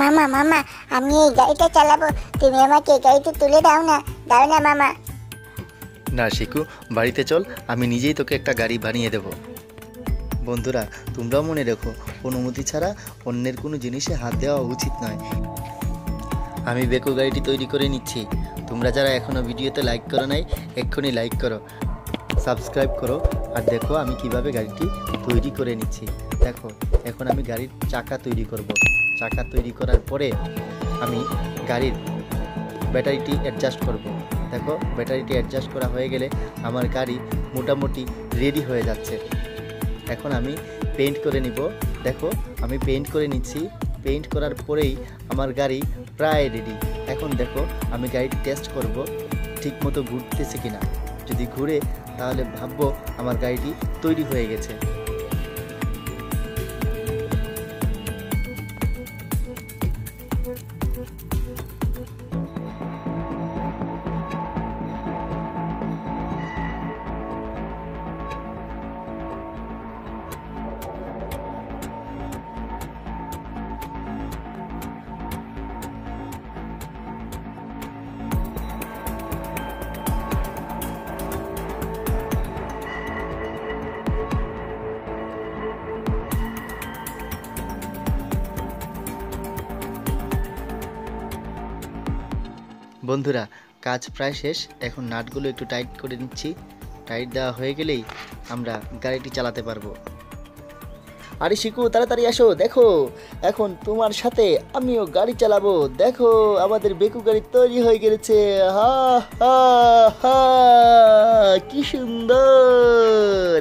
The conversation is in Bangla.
মামা মামা, আমি এই গাড়িটা চালাবো, তুমি আমাকে এই গাড়িতে তুলে দাও না, দাও না মামা। না শিকু, বাড়িতে চল, আমি নিজেই তোকে একটা গাড়ি বানিয়ে দেব। বন্ধুরা, তোমরাও মনে রেখো, অনুমতি ছাড়া অন্যের কোনো জিনিসে হাত দেওয়া উচিত নয়। আমি বেকু গাড়িটি তৈরি করে নিচ্ছি। তোমরা যারা এখনও ভিডিওতে লাইক করো নাই, এক্ষুনি লাইক করো, সাবস্ক্রাইব করো, আর দেখো আমি কিভাবে গাড়িটি তৈরি করে নিচ্ছি। দেখো, এখন আমি গাড়ির চাকা তৈরি করব। চাকা তৈরি করার পরে আমি গাড়ির ব্যাটারিটি অ্যাডজাস্ট করব। দেখো, ব্যাটারিটি অ্যাডজাস্ট করা হয়ে গেলে আমার গাড়ি মোটামুটি রেডি হয়ে যাচ্ছে। এখন আমি পেইন্ট করে নিব। দেখো, আমি পেইন্ট করে নিচ্ছি। পেইন্ট করার পরেই আমার গাড়ি প্রায় রেডি। এখন দেখো, আমি গাড়িটি টেস্ট করব ঠিকমতো ঘুরতেছে কিনা। যদি ঘুরে, তাহলে ভাববো আমার গাড়িটি তৈরি হয়ে গেছে। বন্ধুরা, কাজ প্রায় শেষ। এখন নাটগুলো একটু টাইট করে নিচ্ছি। টাইট দেওয়া হয়ে গেলেই আমরা গাড়িটি চালাতে পারবো। আরে শিকু, তাড়াতাড়ি আসো, দেখো এখন তোমার সাথে আমিও গাড়ি চালাবো। দেখো, আমাদের বেকু গাড়ি তৈরি হয়ে গেছে। হা হা হা, কি সুন্দর!